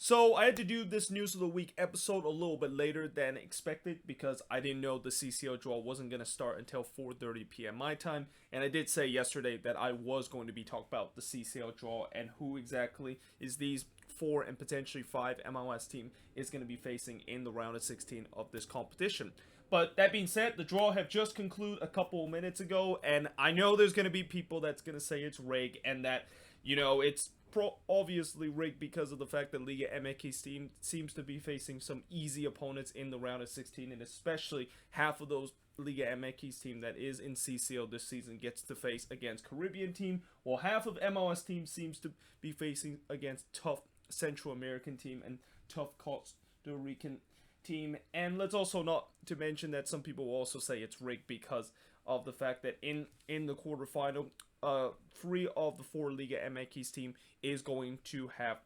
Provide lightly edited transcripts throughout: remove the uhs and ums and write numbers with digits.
So I had to do this News of the Week episode a little bit later than expected because I didn't know the CCL Draw wasn't going to start until 4:30 p.m. my time, and I did say yesterday that I was going to be talking about the CCL Draw and who exactly is these 4 and potentially 5 MLS team is going to be facing in the round of 16 of this competition. But that being said, the draw have just concluded a couple of minutes ago, and I know there's going to be people that's going to say it's rigged and that, it's obviously rigged because of the fact that Liga MX team seems to be facing some easy opponents in the round of 16, and especially half of those Liga MX team that is in CCL this season gets to face against Caribbean team, while half of MLS team seems to be facing against tough Central American team and tough Costa Rican team. And let's also not to mention that some people will also say it's rigged because of the fact that in the quarterfinal, 3 of the 4 Liga MX team is going to have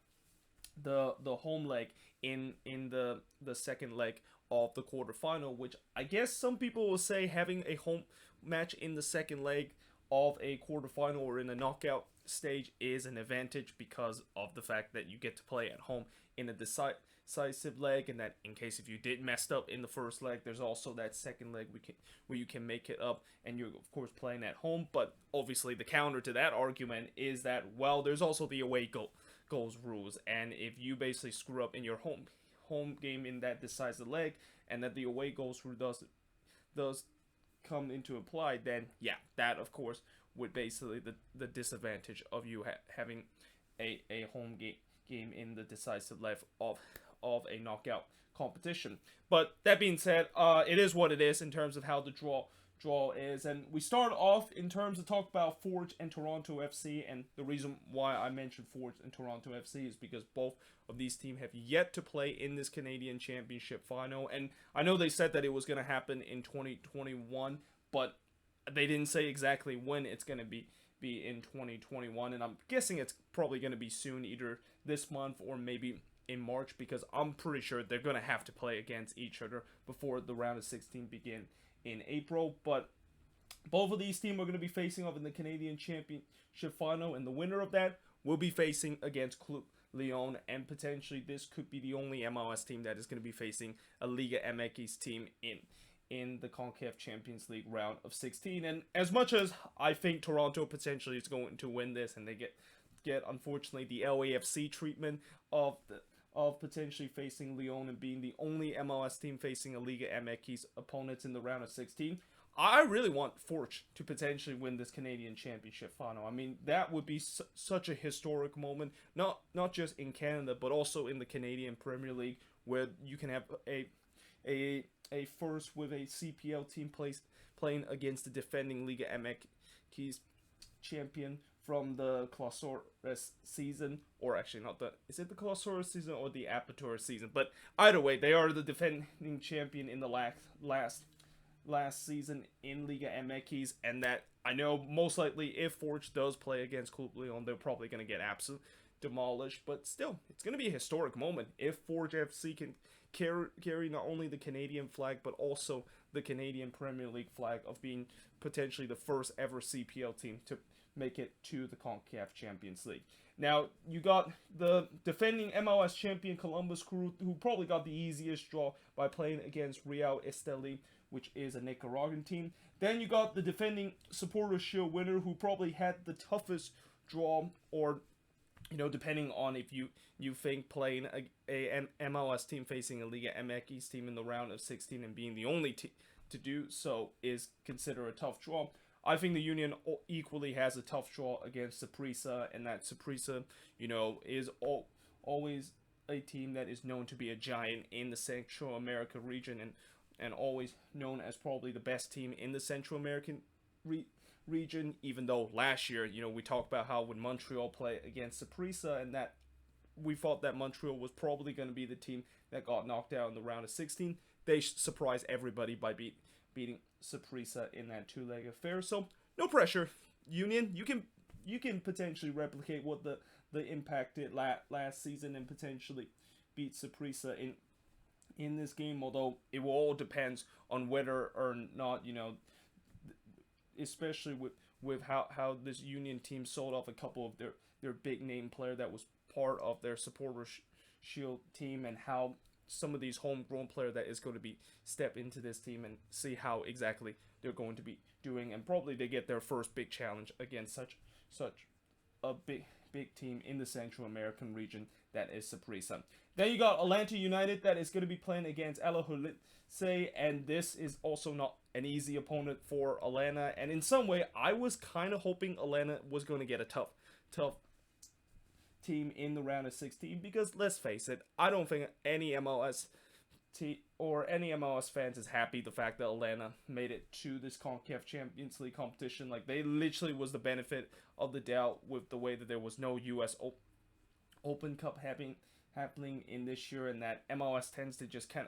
the home leg in the second leg of the quarterfinal, which I guess some people will say having a home match in the second leg of a quarterfinal or in a knockout stage is an advantage because of the fact that you get to play at home in a decisive leg, and that in case if you did messed up in the first leg, there's also that second leg where you can make it up, and you're of course playing at home. But obviously the counter to that argument is that, well, there's also the away goals rules, and if you basically screw up in your home game in that decisive leg, and that the away goals rule does come into apply, then yeah, that of course would basically the disadvantage of you having a home game in the decisive leg of a knockout competition. But that being said, it is what it is in terms of how the draw is, and we start off in terms of talk about Forge and Toronto FC. And the reason why I mentioned Forge and Toronto FC is because both of these teams have yet to play in this Canadian Championship final, and I know they said that it was going to happen in 2021, but they didn't say exactly when it's going to be in 2021, and I'm guessing it's probably going to be soon, either this month or maybe in March, because I'm pretty sure they're going to have to play against each other before the round of 16 begin in April. But both of these teams are going to be facing off in the Canadian Championship final, and the winner of that will be facing against Club Leon, and potentially this could be the only MLS team that is going to be facing a Liga MX team in the CONCACAF Champions League round of 16. And as much as I think Toronto potentially is going to win this, and they get unfortunately the LAFC treatment of potentially facing Lyon and being the only MLS team facing a Liga MX opponents in the round of 16, I really want Forge to potentially win this Canadian Championship final. I mean, that would be such a historic moment, not just in Canada, but also in the Canadian Premier League, where you can have a first with a CPL team playing against the defending Liga MX champion from the Clausura season, or actually not is it the Clausura season or the Apertura season? But either way, they are the defending champion in the last season in Liga MX, and that I know most likely if Forge does play against Club Leon, they're probably going to get absolutely demolished, but still, it's going to be a historic moment if Forge FC can carry not only the Canadian flag but also the Canadian Premier League flag of being potentially the first ever CPL team to make it to the CONCACAF Champions League. Now, you got the defending MLS champion Columbus Crew, who probably got the easiest draw by playing against Real Esteli, which is a Nicaraguan team. Then you got the defending Supporters Shield winner, who probably had the toughest draw, or depending on if you think playing a MLS team facing a Liga MX team in the round of 16 and being the only team to do so is considered a tough draw. I think the Union equally has a tough draw against Saprissa, and that Saprissa, is always a team that is known to be a giant in the Central America region, and always known as probably the best team in the Central American region, even though last year, we talked about how when Montreal play against Saprissa, and that we thought that Montreal was probably going to be the team that got knocked out in the round of 16. They surprised everybody by beating Saprissa in that two-leg affair. So no pressure, Union. You can potentially replicate what the Impact did last season and potentially beat Saprissa in this game. Although it will all depends on whether or not especially with how this Union team sold off a couple of their big name player that was part of their supporters Shield team and how some of these homegrown player that is going to be step into this team and see how exactly they're going to be doing, and probably they get their first big challenge against such a big team in the Central American region that is Saprissa. Then you got Atlanta United that is going to be playing against Alajuelense, and this is also not an easy opponent for Atlanta. And in some way, I was kind of hoping Atlanta was going to get a tough team in the round of 16, because let's face it, I don't think any MLS team or any MLS fans is happy the fact that Atlanta made it to this CONCACAF Champions League competition. Like, they literally was the benefit of the doubt with the way that there was no US Open Cup happening in this year, and that MLS tends to just kind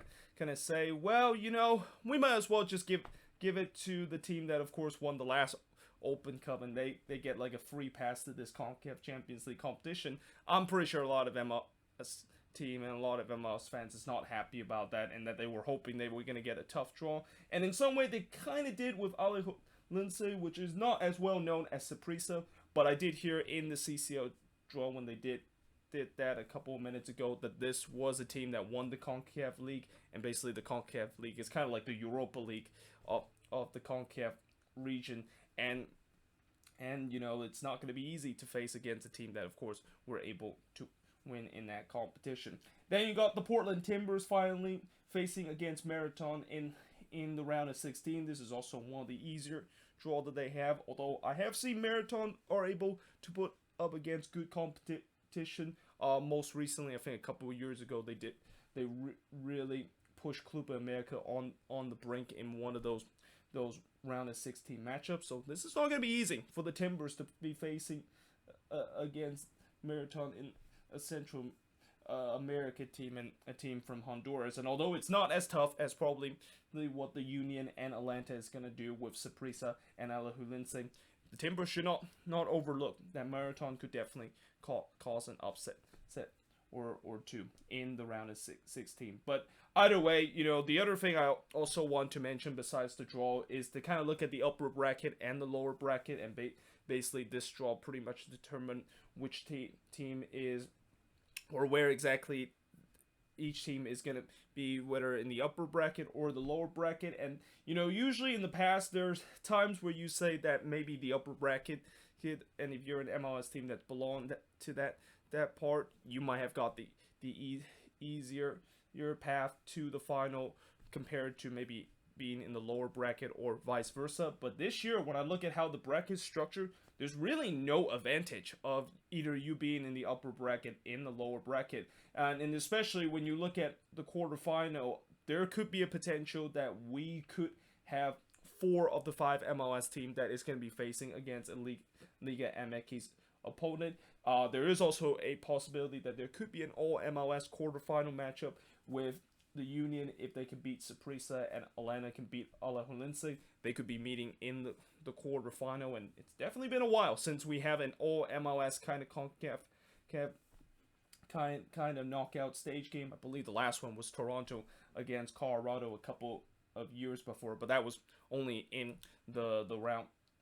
of say, well, you know, we might as well just give it to the team that of course won the last Open Cup, and they get like a free pass to this CONCACAF Champions League competition. I'm pretty sure a lot of MLS team and a lot of MLS fans is not happy about that, and that they were hoping they were going to get a tough draw. And in some way they kind of did with Alajuelense, which is not as well known as Saprissa, but I did hear in the CCL Draw when they did that a couple of minutes ago that this was a team that won the CONCACAF League, and basically the CONCACAF League is kind of like the Europa League of the CONCACAF region, and you know, it's not going to be easy to face against a team that of course were able to win in that competition. Then you got the Portland Timbers finally facing against Marathon in the round of 16. This is also one of the easier draw that they have, although I have seen Marathon are able to put up against good competition. Most recently, I think a couple of years ago, they really pushed Club America on the brink in one of those round of 16 matchups. So this is not going to be easy for the Timbers to be facing against Marathon in a Central America team, and a team from Honduras. And although it's not as tough as probably what the Union and Atlanta is going to do with Saprissa and Alajuelense, the Timbers should not overlook that Marathon could definitely cause an upset or two in the round of 16. But either way, you know, the other thing I also want to mention besides the draw is to kind of look at the upper bracket and the lower bracket, and basically this draw pretty much determine which team is, or where exactly each team is going to be, whether in the upper bracket or the lower bracket. And you know, usually in the past there's times where you say that maybe the upper bracket, and if you're an MLS team that belonged to that part, you might have got the easier path to the final compared to maybe being in the lower bracket, or vice versa. But this year, when I look at how the bracket is structured, there's really no advantage of either you being in the upper bracket in the lower bracket. And especially when you look at the quarterfinal, there could be a potential that we could have 4 of the 5 MLS teams that is going to be facing against a Liga MX's opponent. There is also a possibility that there could be an all MLS quarterfinal matchup with the Union. If they can beat Saprissa and Atlanta can beat Alajuelense, they could be meeting in the quarterfinal. And it's definitely been a while since we have an all MLS kind of CONCACAF kind of knockout stage game. I believe the last one was Toronto against Colorado a couple of years before, but that was only in the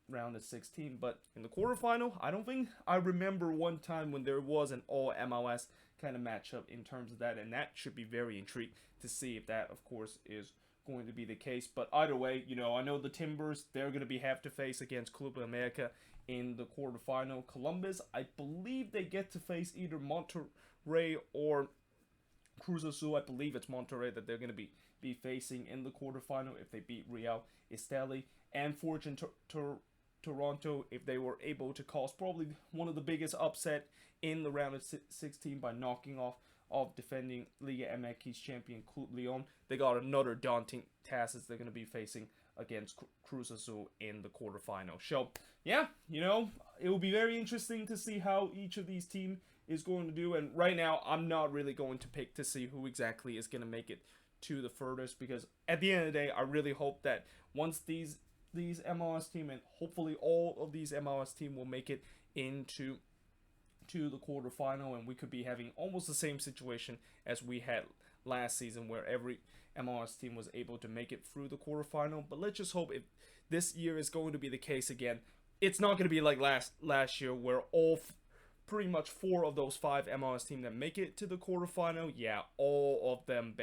round of 16. But in the quarterfinal, I don't think I remember one time when there was an all MLS kind of matchup in terms of that, and that should be very intrigued to see if that of course is going to be the case. But either way, you know, I know the Timbers, they're going to have to face against Club America in the quarterfinal. Columbus, I believe they get to face either Monterrey or Cruz Azul. I believe it's Monterrey that they're going to be facing in the quarterfinal if they beat Real Esteli. And Fortune Toronto, if they were able to cause probably one of the biggest upset in the round of 16 by knocking off defending Liga MX champion Club Leon, they got another daunting task as they're going to be facing against Cruz Azul in the quarterfinal. So yeah, you know, it will be very interesting to see how each of these teams is going to do. And right now, I'm not really going to pick to see who exactly is going to make it to the furthest, because at the end of the day, I really hope that once these MLS team, and hopefully all of these MLS team will make it into the quarterfinal, and we could be having almost the same situation as we had last season, where every MLS team was able to make it through the quarterfinal. But let's just hope if this year is going to be the case again, it's not going to be like last year where all pretty much 4 of those 5 MLS teams that make it to the quarterfinal, yeah, all of them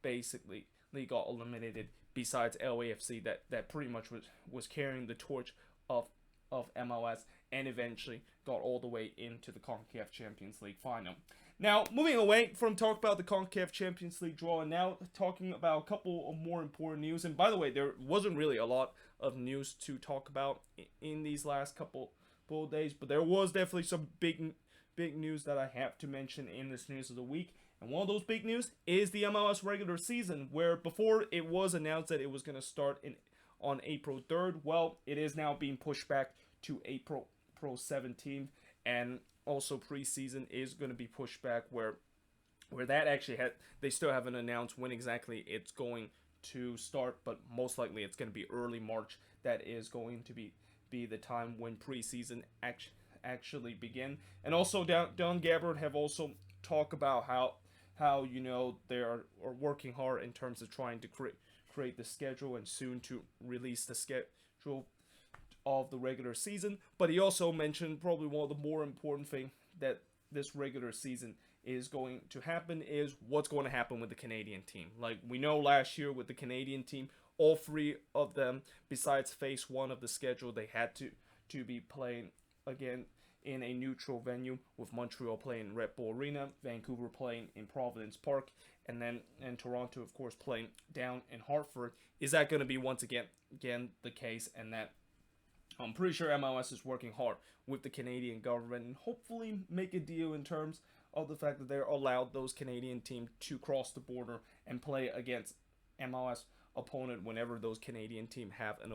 basically they got eliminated. Besides LAFC, that pretty much was carrying the torch of MLS and eventually got all the way into the CONCACAF Champions League final. Now, moving away from talk about the CONCACAF Champions League draw, and now talking about a couple of more important news. And by the way, there wasn't really a lot of news to talk about in these last couple of days, but there was definitely some big news that I have to mention in this news of the week. And one of those big news is the MLS regular season, where before it was announced that it was going to start on April 3rd. Well, it is now being pushed back to April 17th, and also preseason is going to be pushed back, where that actually they still haven't announced when exactly it's going to start, but most likely it's going to be early March. That is going to be the time when preseason actually begin. And also Don Gabbard have also talked about how they are working hard in terms of trying to create the schedule and soon to release the schedule of the regular season. But he also mentioned probably one of the more important thing that this regular season is going to happen is what's going to happen with the Canadian team. Like we know last year with the Canadian team, all 3 of them, besides phase 1 of the schedule, they had to be playing again in a neutral venue, with Montreal playing in Red Bull Arena, Vancouver playing in Providence Park, and Toronto, of course, playing down in Hartford. Is that going to be once again the case? And that I'm pretty sure MLS is working hard with the Canadian government and hopefully make a deal in terms of the fact that they're allowed those Canadian teams to cross the border and play against MLS opponent whenever those Canadian teams have an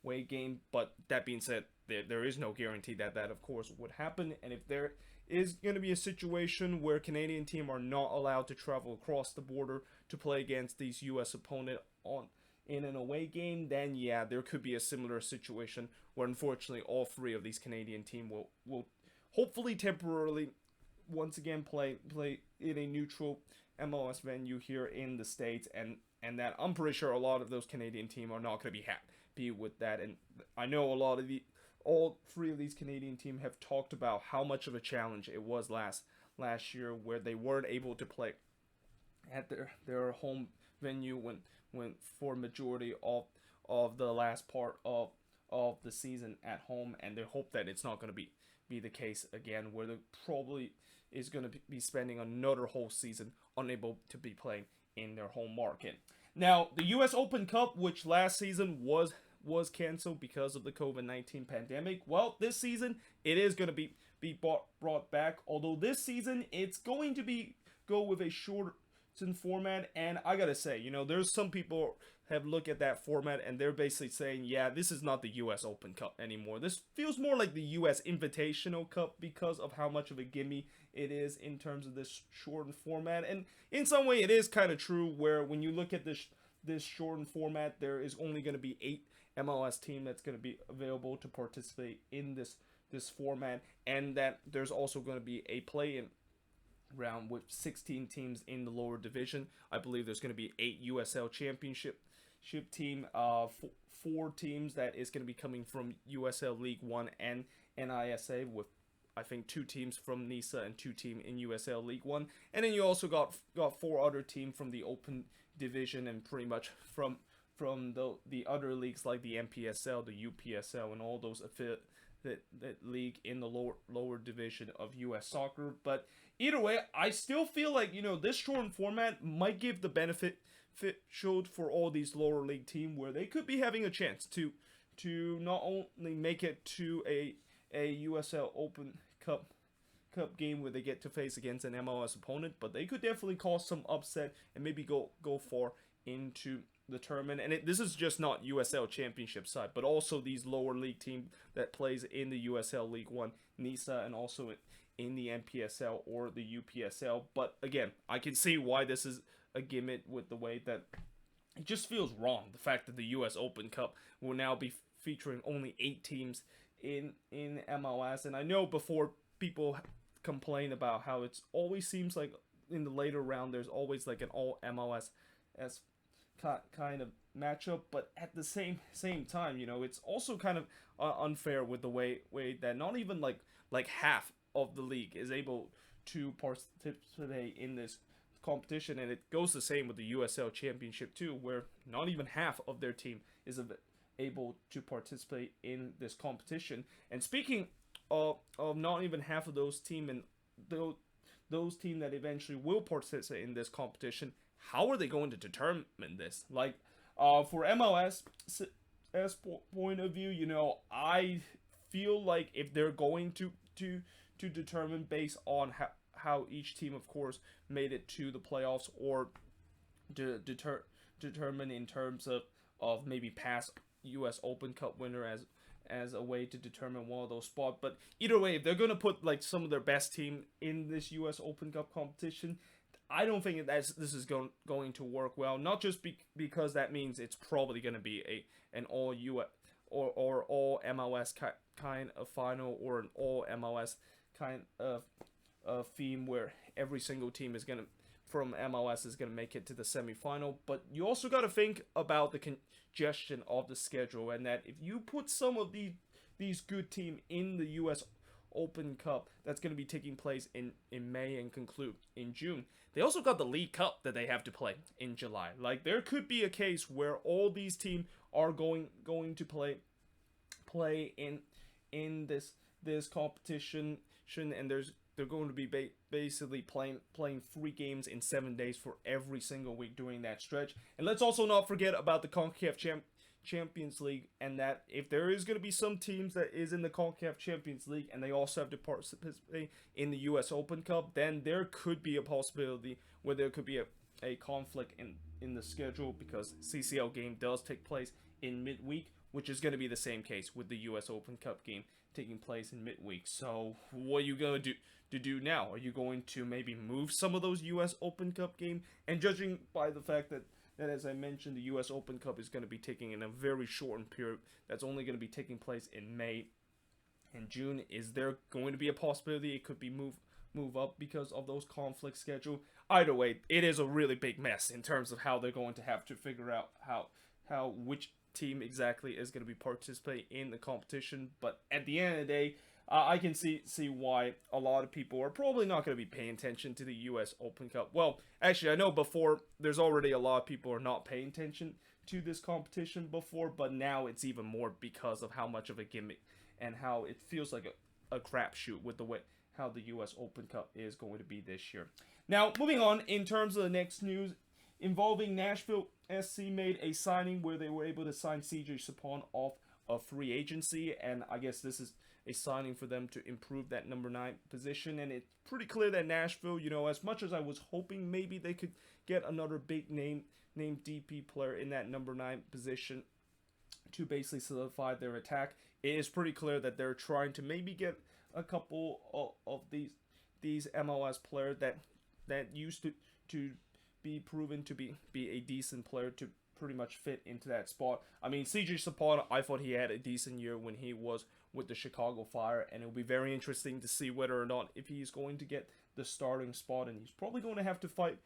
away game. But that being said, there is no guarantee that of course would happen. And if there is going to be a situation where Canadian teams are not allowed to travel across the border to play against these U.S. opponent in an away game, then yeah, there could be a similar situation where unfortunately all 3 of these Canadian teams will hopefully temporarily once again play in a neutral MLS venue here in the States, and that I'm pretty sure a lot of those Canadian teams are not going to be happy with that. And I know all 3 of these Canadian teams have talked about how much of a challenge it was last year, where they weren't able to play at their home venue when for majority of the last part of the season at home, and they hope that it's not going to be the case again, where they probably is going to be spending another whole season unable to be playing in their home market. Now, the U.S. Open Cup, which last season was canceled because of the COVID-19 pandemic, well, this season it is going to be brought back. Although this season it's going to go with a shorter format, and I gotta say, there's some people have looked at that format and they're basically saying, yeah, this is not the U.S. Open Cup anymore. This feels more like the U.S. Invitational Cup because of how much of a gimme it is in terms of this shortened format. And in some way, it is kind of true, where when you look at this shortened format, there is only going to be 8 MLS teams that's going to be available to participate in this format, and that there's also going to be a play-in round with 16 teams in the lower division. I believe there's going to be 8 USL Championship team, 4 teams that is going to be coming from USL League 1 and NISA, with I think 2 teams from NISA and 2 teams in USL League 1. And then you also got 4 other teams from the Open Division and pretty much from the other leagues like the MPSL, the UPSL, and all those affiliate that league in the lower division of US soccer. But either way, I still feel like, this shortened format might give the benefit showed for all these lower league teams, where they could be having a chance to not only make it to a USL Open Cup game where they get to face against an MLS opponent, but they could definitely cause some upset and maybe go far into the tournament. And this is just not USL Championship side, but also these lower league team that plays in the USL League 1, NISA, and also in the MPSL or the UPSL. But again, I can see why this is a gimmick with the way that it just feels wrong. The fact that the US Open Cup will now be featuring only 8 teams in MLS. And I know before people complain about how it's always seems like in the later round there's always like an all MLS as kind of matchup, but at the same time, it's also kind of unfair with the way that not even like half of the league is able to participate in this competition, and it goes the same with the USL Championship too, where not even half of their team is able to participate in this competition. And speaking of not even half of those team and those team that eventually will participate in this competition, how are they going to determine this? Like, for MLS point of view, I feel like if they're going to determine based on how each team, of course, made it to the playoffs, or determine in terms of maybe past U.S. Open Cup winner as a way to determine one of those spots. But either way, if they're gonna put like some of their best team in this U.S. Open Cup competition, I don't think this is going to work well. Not just because that means it's probably going to be an all U.S. or all MLS kind of final, or an all MLS kind of theme where every single team from MLS is gonna make it to the semifinal. But you also got to think about the congestion of the schedule, and that if you put some of these good team in the U.S. Open Cup that's going to be taking place in May and conclude in June, they also got the League Cup that they have to play in July. Like, there could be a case where all these teams are going to play in this competition, and they're going to be basically playing 3 games in 7 days for every single week during that stretch. And let's also not forget about the CONCACAF Champions League, and that if there is going to be some teams that is in the CONCACAF Champions League and they also have to participate in the US Open Cup, then there could be a possibility where there could be a conflict in the schedule, because CCL game does take place in midweek, which is going to be the same case with the US Open Cup game taking place in midweek. So what are you going to do now? Are you going to maybe move some of those US Open Cup game? And judging by the fact that as I mentioned, the US Open Cup is going to be taking in a very shortened period, that's only going to be taking place in May and June, is there going to be a possibility it could be move up because of those conflict schedule? Either way, it is a really big mess in terms of how they're going to have to figure out how which team exactly is going to be participating in the competition. But at the end of the day, I can see why a lot of people are probably not going to be paying attention to the US Open Cup. Well, actually, I know before, there's already a lot of people who are not paying attention to this competition before, but now it's even more because of how much of a gimmick and how it feels like a crapshoot with the way how the US Open Cup is going to be this year. Now, moving on, in terms of the next news involving Nashville SC, made a signing where they were able to sign CJ Sapon off of free agency, and I guess this is a signing for them to improve that number 9 position. And it's pretty clear that Nashville, as much as I was hoping maybe they could get another big name DP player in that number 9 position to basically solidify their attack, it is pretty clear that they're trying to maybe get a couple of these MLS players that used to be proven to be a decent player to pretty much fit into that spot. I mean, CJ Sapon, I thought he had a decent year when he was with the Chicago Fire, and it'll be very interesting to see whether or not if he's going to get the starting spot, and he's probably going to have to fight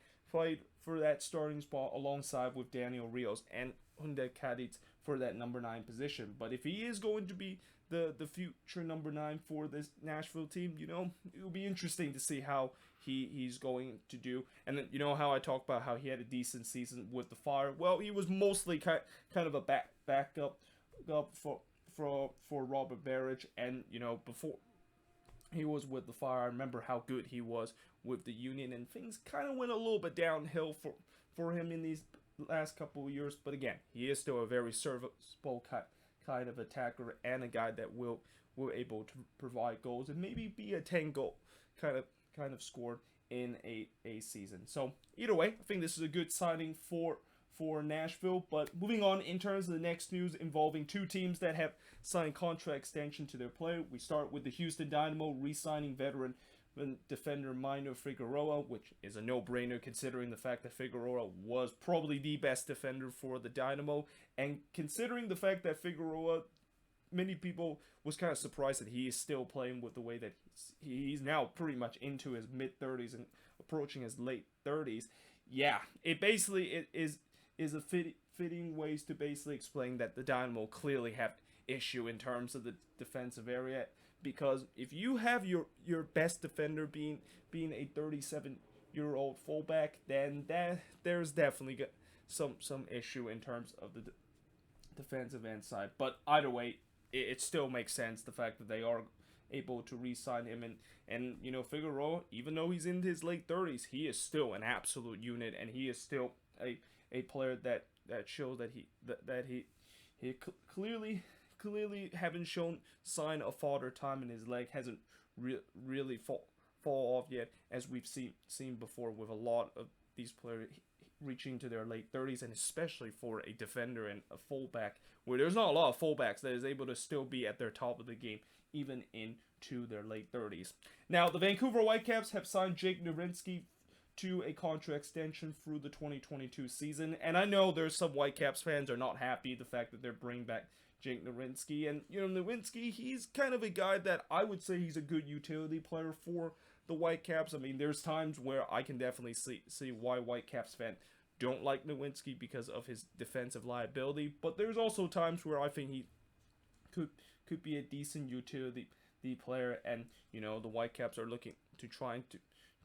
for that starting spot alongside with Daniel Rios and Hyundai Kadits for that number 9 position. But if he is going to be the future number 9 for this Nashville team, it'll be interesting to see how he's going to do. And then, how I talked about how he had a decent season with the Fire. Well, he was mostly kind of a backup for Robert Barrage, and before he was with the Fire, I remember how good he was with the Union, and things kind of went a little bit downhill for him in these last couple of years. But again, he is still a very serviceable kind of attacker, and a guy that will able to provide goals and maybe be a 10 goal kind of scored in a season. So either way, I think this is a good signing for Nashville. But moving on, in terms of the next news involving 2 teams that have signed contract extension to their player, we start with the Houston Dynamo re-signing veteran defender Minor Figueroa, which is a no-brainer considering the fact that Figueroa was probably the best defender for the Dynamo, and considering the fact that Figueroa, many people was kind of surprised that he is still playing with the way that he's now pretty much into his mid-30s and approaching his late 30s. Yeah, it basically is a fitting ways to basically explain that the Dynamo clearly have issue in terms of the defensive area. because if you have your best defender being a 37-year-old fullback, then there's definitely some issue in terms of the defensive end side. But either way, it still makes sense the fact that they are able to re-sign him, and Figueroa, even though he's in his late 30s, he is still an absolute unit, and he is still a player that shows that he clearly haven't shown sign of father time, and his leg hasn't really fall off yet, as we've seen before with a lot of these players reaching to their late 30s, and especially for a defender and a fullback, where there's not a lot of fullbacks that is able to still be at their top of the game even into their late 30s. Now, the Vancouver Whitecaps have signed Jake Nerwinski to a contract extension through the 2022 season, and I know there's some Whitecaps fans are not happy the fact that they're bringing back Jake Nerwinski, and Nerwinski, he's kind of a guy that I would say he's a good utility player for the Whitecaps. I mean, there's times where I can definitely see why Whitecaps fans don't like Nerwinski because of his defensive liability, but there's also times where I think he could be a decent utility player, and the Whitecaps are looking to trying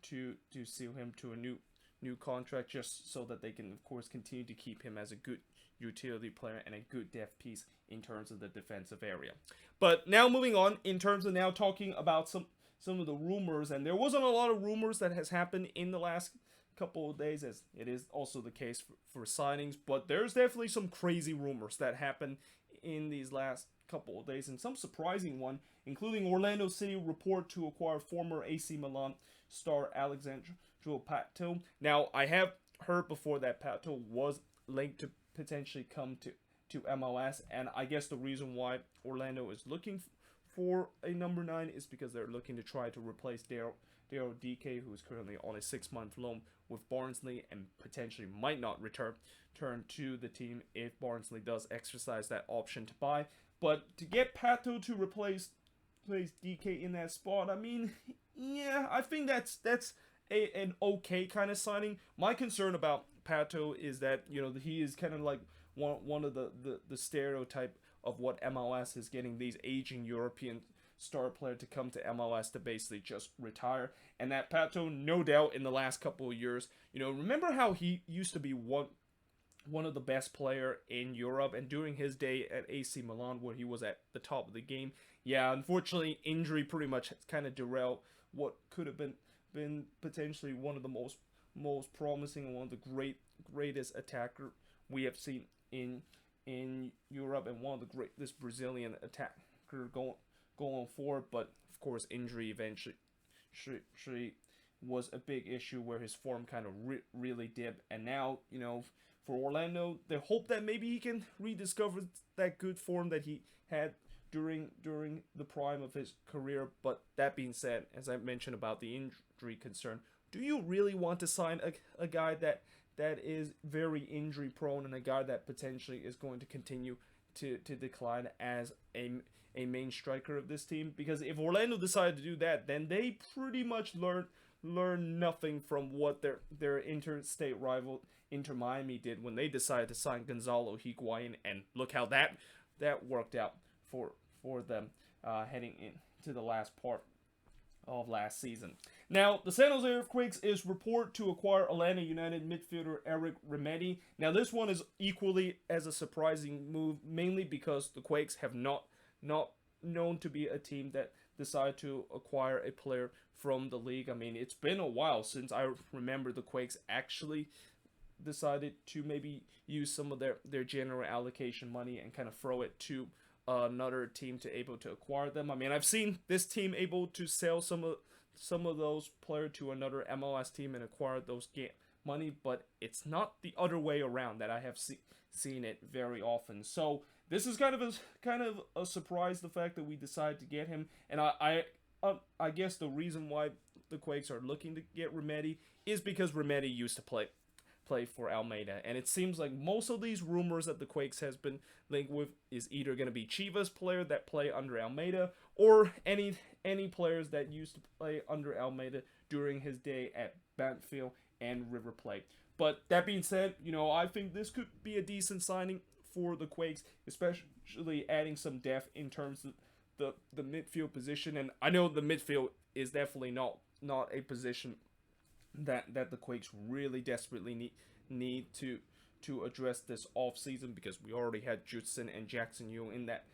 to seal him to a new contract, just so that they can of course continue to keep him as a good utility player and a good depth piece in terms of the defensive area. But now moving on, in terms of now talking about some of the rumors, and there wasn't a lot of rumors that has happened in the last couple of days, as it is also the case for signings, but there's definitely some crazy rumors that happened in these last couple of days, and some surprising one, including Orlando City report to acquire former AC Milan star Alexandre Pato. Now, I have heard before that Pato was linked to potentially come to MLS, and I guess the reason why Orlando is looking for a number 9 is because they're looking to try to replace Daryl DK, who is currently on a 6-month loan with Barnsley and potentially might not return to the team if Barnsley does exercise that option to buy. But to get Pato to replace DK in that spot, I mean, yeah, I think that's an okay kind of signing. My concern about Pato is that he is kind of like one of the stereotype of what MLS is, getting these aging European star player to come to MLS to basically just retire, and that Pato, no doubt, in the last couple of years, remember how he used to be one of the best player in Europe, and during his day at AC Milan, where he was at the top of the game, yeah, unfortunately, injury pretty much kind of derailed what could have been potentially one of the most promising and one of the greatest attacker we have seen in Europe, and one of the greatest Brazilian attacker going forward. But of course, injury eventually was a big issue where his form kind of really dipped, and now for Orlando, they hope that maybe he can rediscover that good form that he had during the prime of his career. But that being said, as I mentioned about the injury concern, do you really want to sign a guy that is very injury prone, and a guy that potentially is going to continue to decline as a main striker of this team? Because if Orlando decided to do that, then they pretty much learn nothing from what their interstate rival Inter Miami did when they decided to sign Gonzalo Higuain, and look how that worked out for them heading into the last part of last season. Now, the San Jose Earthquakes is reported to acquire Atlanta United midfielder Eric Remedi. Now, this one is equally as a surprising move, mainly because the Quakes have not known to be a team that decided to acquire a player from the league. I mean, it's been a while since I remember the Quakes actually decided to maybe use some of their general allocation money and kind of throw it to another team to able to acquire them. I mean, I've seen this team able to sell some of those players to another MLS team and acquire those money, but it's not the other way around that I have seen it very often. So this is kind of a surprise, the fact that we decided to get him, and I guess the reason why the Quakes are looking to get Remedi is because Remedi used to play for Almeida, and it seems like most of these rumors that the Quakes has been linked with is either going to be Chivas player that play under Almeida, or any players that used to play under Almeida during his day at Banfield and River Plate. But that being said, I think this could be a decent signing for the Quakes, especially adding some depth in terms of the midfield position, and I know the midfield is definitely not a position that the Quakes really desperately need to address this off season, because we already had Judson and Jackson Yu in that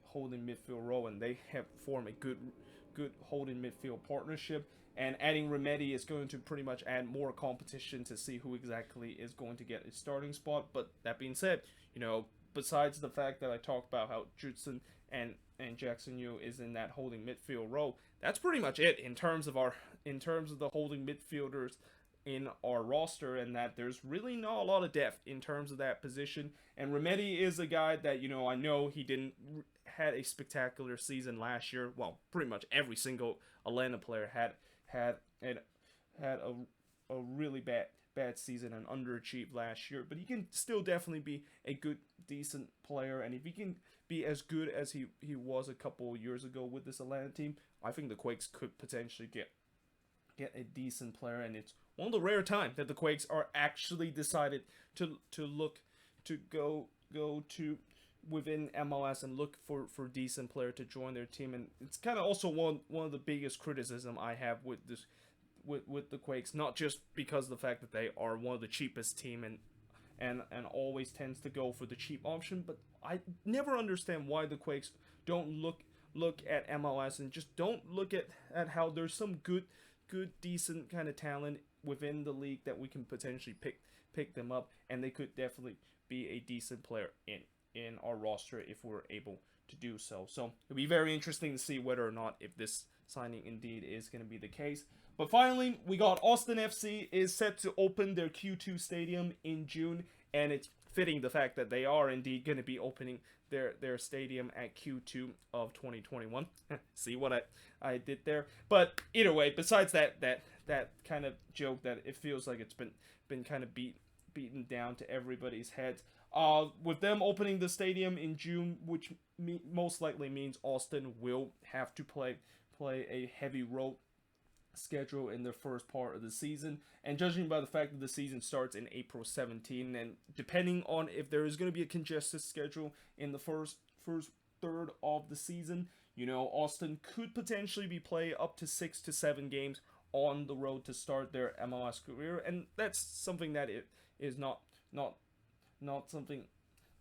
holding midfield role, and they have formed a good holding midfield partnership. And adding Remedy is going to pretty much add more competition to see who exactly is going to get a starting spot. But that being said, besides the fact that I talked about how Judson and Jackson Yu is in that holding midfield role, that's pretty much it in terms of the holding midfielders in our roster, and that there's really not a lot of depth in terms of that position. And Remedy is a guy that, I know he didn't had a spectacular season last year. Well, pretty much every single Atlanta player had a really bad season and underachieved last year, but he can still definitely be a good, decent player. And if he can be as good as he was a couple years ago with this Atlanta team, I think the Quakes could potentially get a decent player. And it's one of the rare times that the Quakes are actually decided to go to within MLS and look for decent player to join their team. And it's kind of also one of the biggest criticism I have with this with the Quakes, not just because of the fact that they are one of the cheapest team and always tends to go for the cheap option, but I never understand why the Quakes don't look at MLS and just don't look at how there's some good decent kind of talent within the league that we can potentially pick them up, and they could definitely be a decent player in our roster if we're able to do so. So it'll be very interesting to see whether or not if this signing indeed is going to be the case. But finally, we got Austin FC is set to open their Q2 stadium in June, and it's fitting the fact that they are indeed going to be opening their stadium at Q2 of 2021. See what I did there? But either way, besides that kind of joke that it feels like it's been kind of beaten down to everybody's heads. With them opening the stadium in June, which most likely means Austin will have to play a heavy road schedule in the first part of the season. And judging by the fact that the season starts in April 17, and depending on if there is going to be a congested schedule in the first third of the season, Austin could potentially be playing up to 6 to 7 games on the road to start their MLS career. And that's something that it is not something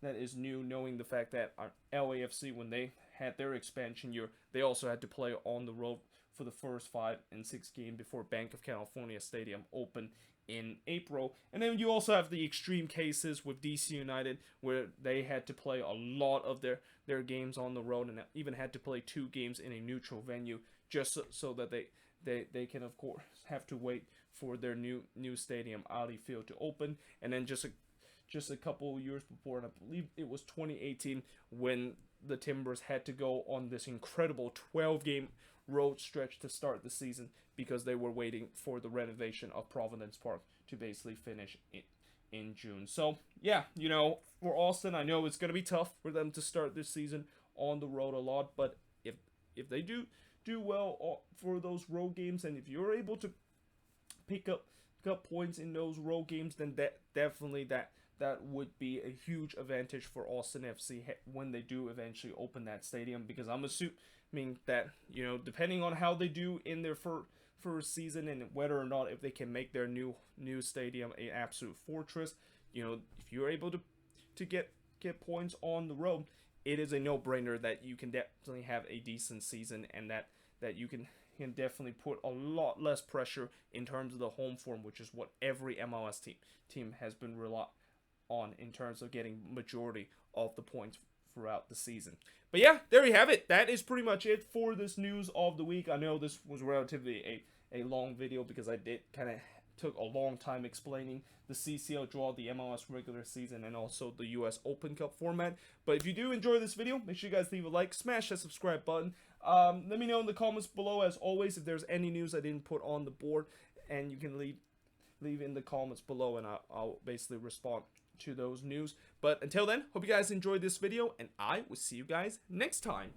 that is new, knowing the fact that LAFC, when they had their expansion year, they also had to play on the road for the first 5 and 6 games before Bank of California Stadium opened in April. And then you also have the extreme cases with DC United, where they had to play a lot of their games on the road, and even had to play 2 games in a neutral venue, just so that they can, of course, have to wait for their new stadium, Ali Field, to open. And then just a couple years before, and I believe it was 2018, when the Timbers had to go on this incredible 12-game road stretch to start the season, because they were waiting for the renovation of Providence Park to basically finish in June. So yeah, for Austin, I know it's going to be tough for them to start this season on the road a lot, but if they do well for those road games, and if you're able to pick up points in those road games, then that would be a huge advantage for Austin FC when they do eventually open that stadium, because I'm assuming that, depending on how they do in their first season, and whether or not if they can make their new stadium an absolute fortress, if you're able to get points on the road, it is a no-brainer that you can definitely have a decent season, and that you can definitely put a lot less pressure in terms of the home form, which is what every MLS team has been relying on in terms of getting majority of the points throughout the season. But yeah, there you have it. That is pretty much it for this news of the week. I know this was relatively a long video, because I did kind of took a long time explaining the CCL Draw, the MLS regular season, and also the US Open Cup format. But if you do enjoy this video, make sure you guys leave a like, smash that subscribe button. Let me know in the comments below, as always, if there's any news I didn't put on the board, and you can leave in the comments below, and I'll basically respond to those news. But until then, hope you guys enjoyed this video, and I will see you guys next time.